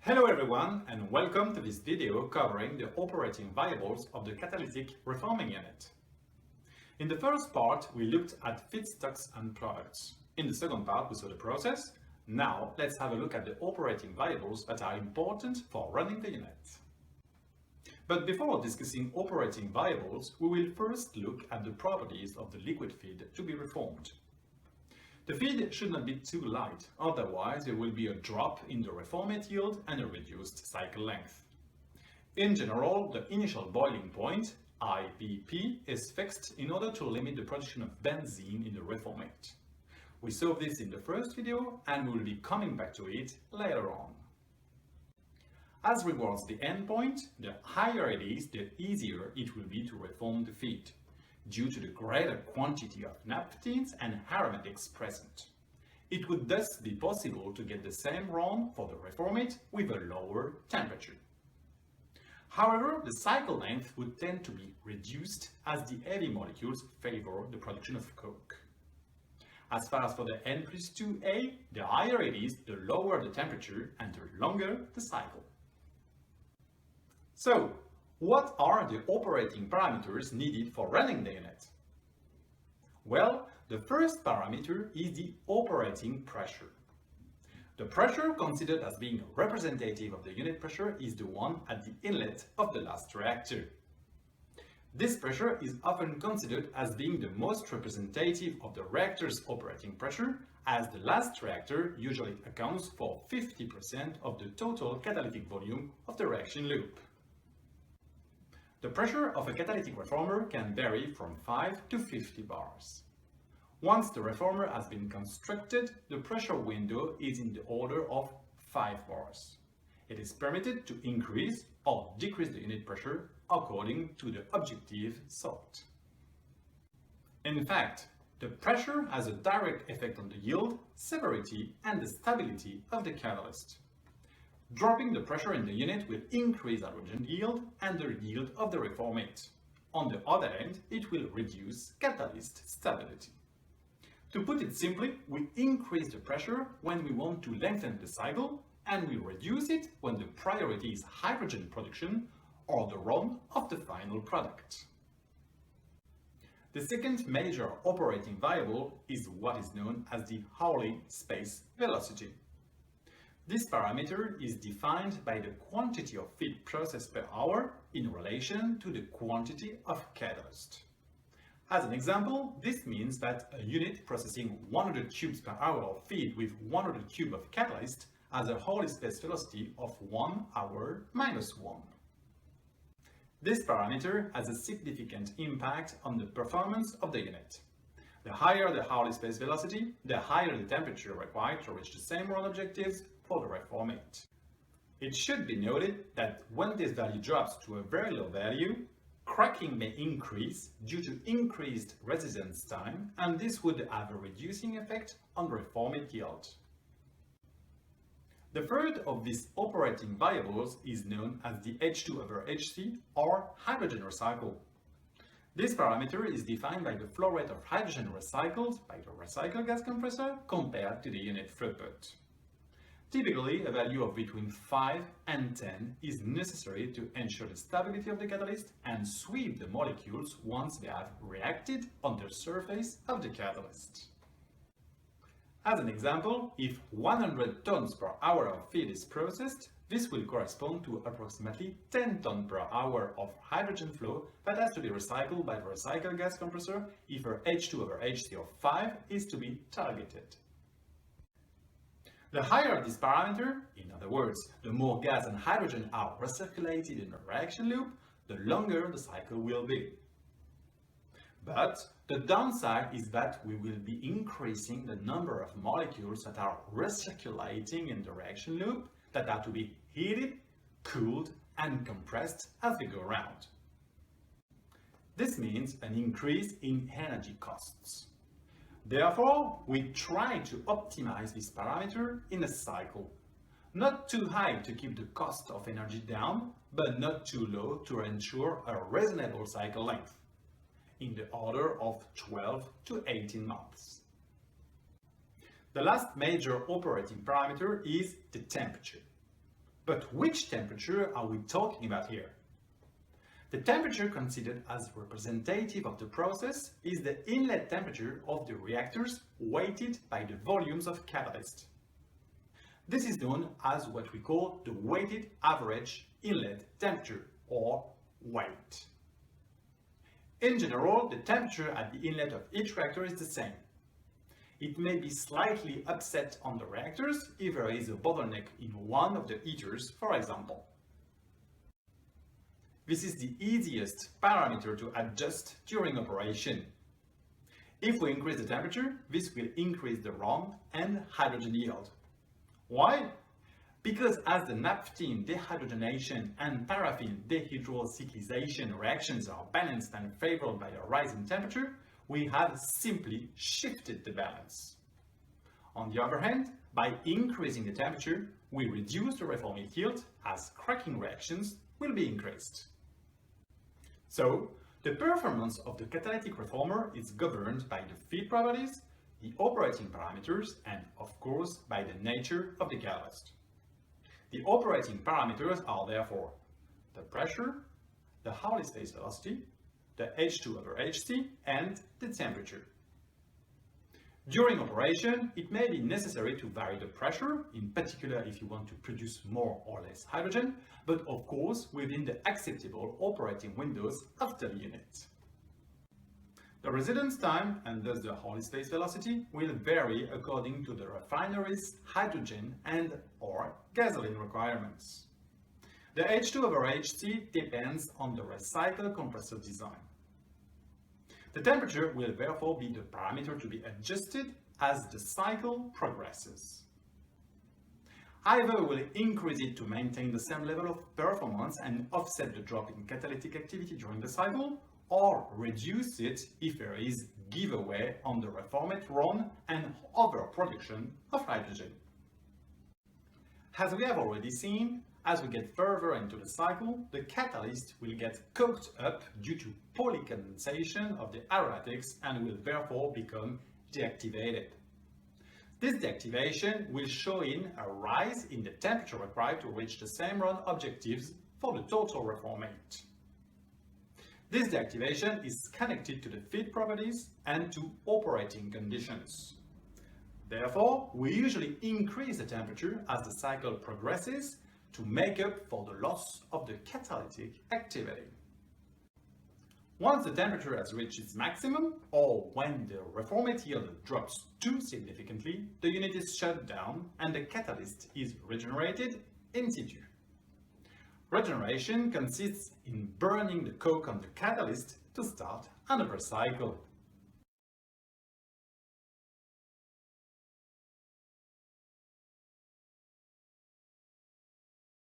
Hello everyone and welcome to this video covering the operating variables of the catalytic reforming unit. In the first part we looked at feedstocks and products. In the second part we saw the process. Now let's have a look at the operating variables that are important for running the unit. But before discussing operating variables, we will first look at the properties of the liquid feed to be reformed. The feed should not be too light, otherwise there will be a drop in the reformate yield and a reduced cycle length. In general, the initial boiling point, IBP, is fixed in order to limit the production of benzene in the reformate. We saw this in the first video and we will be coming back to it later on. As regards the endpoint, the higher it is, the easier it will be to reform the feed, due to the greater quantity of naphthalene and aromatics present. It would thus be possible to get the same run for the reformate with a lower temperature. However, the cycle length would tend to be reduced as the heavy molecules favor the production of coke. As far as for the N+2A, the higher it is, the lower the temperature and the longer the cycle. So, what are the operating parameters needed for running the unit? Well, the first parameter is the operating pressure. The pressure considered as being representative of the unit pressure is the one at the inlet of the last reactor. This pressure is often considered as being the most representative of the reactor's operating pressure, as the last reactor usually accounts for 50% of the total catalytic volume of the reaction loop. The pressure of a catalytic reformer can vary from 5 to 50 bars. Once the reformer has been constructed, the pressure window is in the order of 5 bars. It is permitted to increase or decrease the unit pressure according to the objective sought. In fact, the pressure has a direct effect on the yield, severity, and the stability of the catalyst. Dropping the pressure in the unit will increase hydrogen yield and the yield of the reformate. On the other hand, it will reduce catalyst stability. To put it simply, we increase the pressure when we want to lengthen the cycle, and we reduce it when the priority is hydrogen production or the run of the final product. The second major operating variable is what is known as the Hourly space velocity. This parameter is defined by the quantity of feed processed per hour in relation to the quantity of catalyst. As an example, this means that a unit processing 100 cubes per hour of feed with 100 cubes of catalyst has a Hourly space velocity of 1 hour minus 1. This parameter has a significant impact on the performance of the unit. The higher the Hourly space velocity, the higher the temperature required to reach the same run objectives for the reformate. It should be noted that when this value drops to a very low value, cracking may increase due to increased residence time, and this would have a reducing effect on reformate yield. The third of these operating variables is known as the H2/Hc or hydrogen recycle. This parameter is defined by the flow rate of hydrogen recycled by the recycle gas compressor compared to the unit throughput. Typically, a value of between 5 and 10 is necessary to ensure the stability of the catalyst and sweep the molecules once they have reacted on the surface of the catalyst. As an example, if 100 tons per hour of feed is processed, this will correspond to approximately 10 tons per hour of hydrogen flow that has to be recycled by the recycle gas compressor if our H2/Hc of 5 is to be targeted. The higher this parameter, in other words, the more gas and hydrogen are recirculated in the reaction loop, the longer the cycle will be. But the downside is that we will be increasing the number of molecules that are recirculating in the reaction loop that are to be heated, cooled, and compressed as they go around. This means an increase in energy costs. Therefore, we try to optimize this parameter in a cycle. Not too high to keep the cost of energy down, but not too low to ensure a reasonable cycle length, in the order of 12 to 18 months. The last major operating parameter is the temperature. But which temperature are we talking about here? The temperature considered as representative of the process is the inlet temperature of the reactors weighted by the volumes of catalyst. This is known as what we call the weighted average inlet temperature, or weight. In general, the temperature at the inlet of each reactor is the same. It may be slightly upset on the reactors if there is a bottleneck in one of the heaters, for example. This is the easiest parameter to adjust during operation. If we increase the temperature, this will increase the RON and hydrogen yield. Why? Because as the naphthalene dehydrogenation and paraffin dehydrocyclization reactions are balanced and favored by a rise in temperature, we have simply shifted the balance. On the other hand, by increasing the temperature, we reduce the reformate yield as cracking reactions will be increased. So, the performance of the catalytic reformer is governed by the feed properties, the operating parameters, and of course by the nature of the catalyst. The operating parameters are therefore the pressure, the Hartley's phase velocity, the H2/Hc, and the temperature. During operation, it may be necessary to vary the pressure, in particular if you want to produce more or less hydrogen, but of course within the acceptable operating windows of the unit. The residence time, and thus the Hartley's phase velocity, will vary according to the refinery's hydrogen and/or gasoline requirements. The H2/Hc depends on the recycle compressor design. The temperature will therefore be the parameter to be adjusted as the cycle progresses. Either we'll increase it to maintain the same level of performance and offset the drop in catalytic activity during the cycle, or reduce it if there is giveaway on the reformate RON and overproduction of hydrogen. As we have already seen, as we get further into the cycle, the catalyst will get cooked up due to polycondensation of the aromatics and will therefore become deactivated. This deactivation will show in a rise in the temperature required to reach the same RON objectives for the total reformate. This deactivation is connected to the feed properties and to operating conditions. Therefore, we usually increase the temperature as the cycle progresses to make up for the loss of the catalytic activity. Once the temperature has reached its maximum, or when the reformate yield drops too significantly, the unit is shut down and the catalyst is regenerated in situ. Regeneration consists in burning the coke on the catalyst to start another cycle.